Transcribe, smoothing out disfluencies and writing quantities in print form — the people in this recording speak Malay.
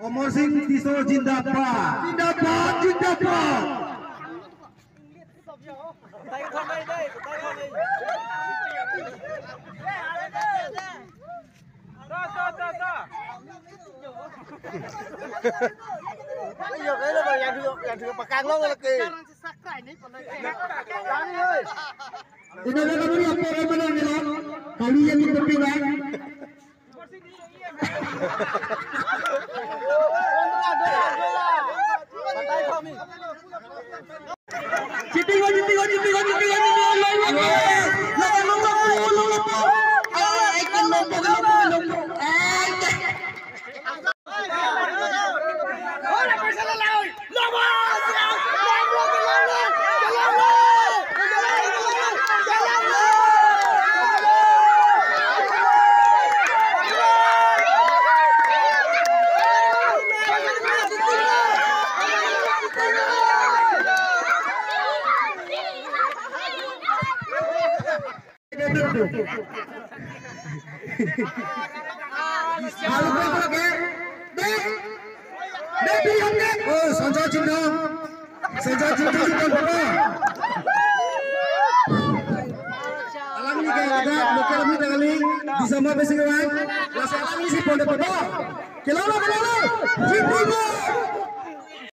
Omar Singh Tiso Jindabad. Jindabad, Jindabad. Tay con đây đây, tay con đây. Ta. Bây giờ cái là nhà thường bạc càng lâu là kì. Ini adalah kami apa yang menang ni lah. Kali yang kita pilih. Oh, Sanjay Jindal alam ni kaya lokal ni kali di sama besi kawan. Lasa alam ni si pondok. Kelala. Jindal.